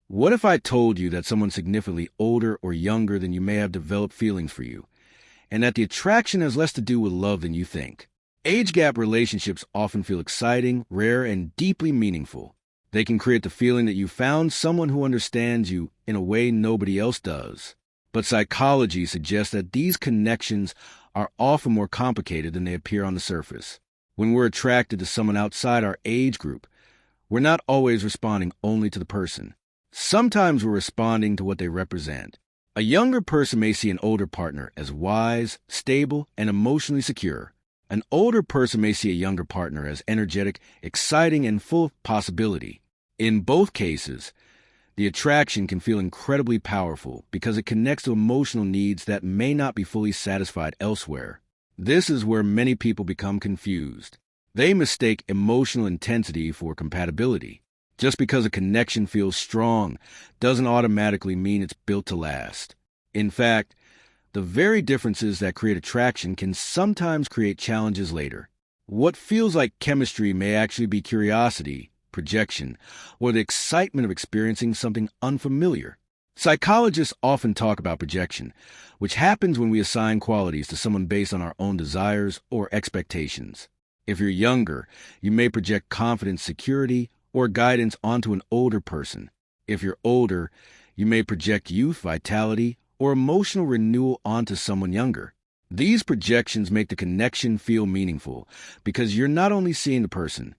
What if I told you that someone significantly older or younger than you may have developed feelings for you, and that the attraction has less to do with love than you think? Age gap relationships often feel exciting, rare, and deeply meaningful. They can create the feeling that you found someone who understands you in a way nobody else does. But psychology suggests that these connections are often more complicated than they appear on the surface. When we're attracted to someone outside our age group, we're not always responding only to the person. Sometimes we're responding to what they represent. A younger person may see an older partner as wise, stable, and emotionally secure. An older person may see a younger partner as energetic, exciting, and full of possibility. In both cases, the attraction can feel incredibly powerful because it connects to emotional needs that may not be fully satisfied elsewhere. This is where many people become confused. They mistake emotional intensity for compatibility. Just because a connection feels strong doesn't automatically mean it's built to last. In fact, the very differences that create attraction can sometimes create challenges later. What feels like chemistry may actually be curiosity, projection, or the excitement of experiencing something unfamiliar. Psychologists often talk about projection, which happens when we assign qualities to someone based on our own desires or expectations. If you're younger, you may project confidence, security, or guidance onto an older person. If you're older, you may project youth, vitality, or emotional renewal onto someone younger. These projections make the connection feel meaningful because you're not only seeing the person,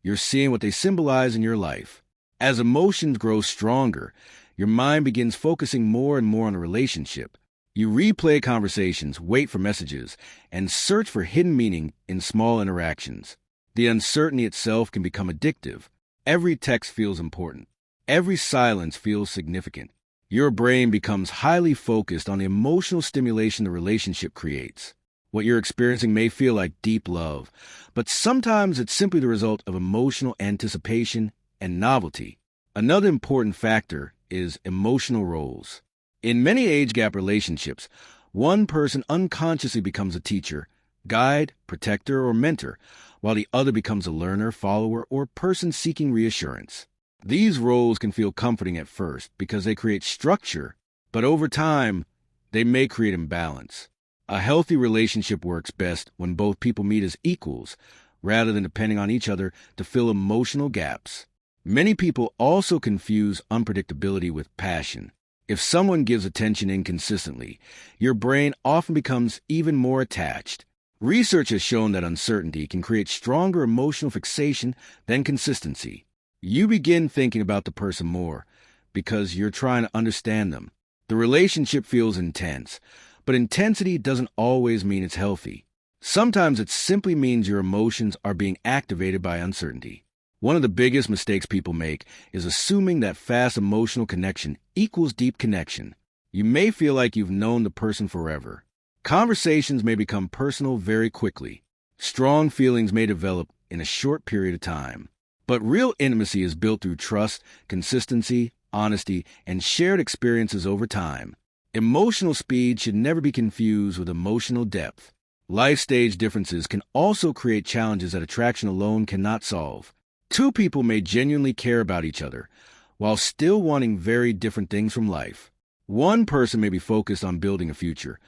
you're seeing what they symbolize in your life. As emotions grow stronger, your mind begins focusing more and more on a relationship. You replay conversations, wait for messages, and search for hidden meaning in small interactions. The uncertainty itself can become addictive. Every text feels important. Every silence feels significant. Your brain becomes highly focused on the emotional stimulation the relationship creates. What you're experiencing may feel like deep love, but sometimes it's simply the result of emotional anticipation and novelty. Another important factor is emotional roles. In many age gap relationships, one person unconsciously becomes a teacher, guide, protector, or mentor, while the other becomes a learner, follower, or person seeking reassurance. These roles can feel comforting at first because they create structure, but over time, they may create imbalance. A healthy relationship works best when both people meet as equals, rather than depending on each other to fill emotional gaps. Many people also confuse unpredictability with passion. If someone gives attention inconsistently, your brain often becomes even more attached. Research has shown that uncertainty can create stronger emotional fixation than consistency. You begin thinking about the person more because you're trying to understand them. The relationship feels intense, but intensity doesn't always mean it's healthy. Sometimes it simply means your emotions are being activated by uncertainty. One of the biggest mistakes people make is assuming that fast emotional connection equals deep connection. You may feel like you've known the person forever. Conversations may become personal very quickly. Strong feelings may develop in a short period of time. But real intimacy is built through trust, consistency, honesty, and shared experiences over time. Emotional speed should never be confused with emotional depth. Life stage differences can also create challenges that attraction alone cannot solve. Two people may genuinely care about each other, while still wanting very different things from life. One person may be focused on building a future,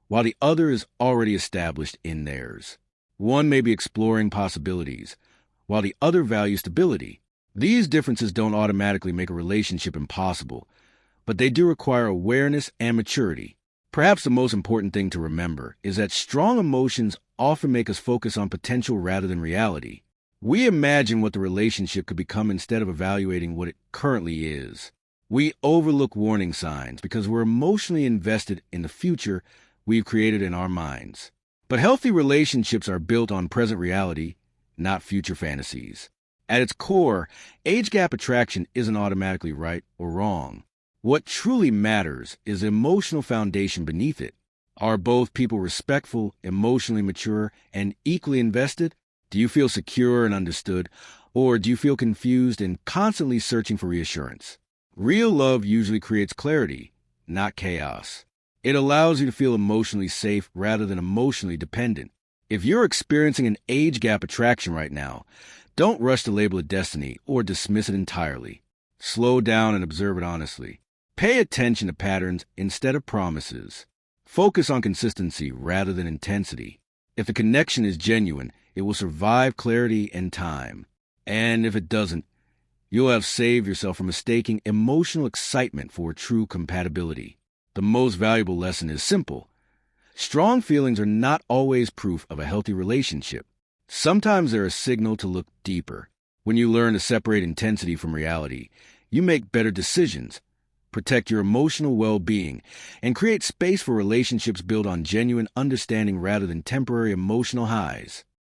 while the other is already established in theirs. One may be exploring possibilities, while the other values stability. These differences don't automatically make a relationship impossible, but they do require awareness and maturity. Perhaps the most important thing to remember is that strong emotions often make us focus on potential rather than reality. We imagine what the relationship could become instead of evaluating what it currently is. We overlook warning signs because we're emotionally invested in the future we've created in our minds. But healthy relationships are built on present reality, not future fantasies. At its core, age gap attraction isn't automatically right or wrong. What truly matters is the emotional foundation beneath it. Are both people respectful, emotionally mature, and equally invested? Do you feel secure and understood, or do you feel confused and constantly searching for reassurance? Real love usually creates clarity, not chaos. It allows you to feel emotionally safe rather than emotionally dependent. If you're experiencing an age gap attraction right now, don't rush to label it destiny or dismiss it entirely. Slow down and observe it honestly. Pay attention to patterns instead of promises. Focus on consistency rather than intensity. If the connection is genuine, it will survive clarity and time. And if it doesn't, you'll have saved yourself from mistaking emotional excitement for true compatibility. The most valuable lesson is simple. Strong feelings are not always proof of a healthy relationship. Sometimes they're a signal to look deeper. When you learn to separate intensity from reality, you make better decisions, protect your emotional well-being, and create space for relationships built on genuine understanding rather than temporary emotional highs.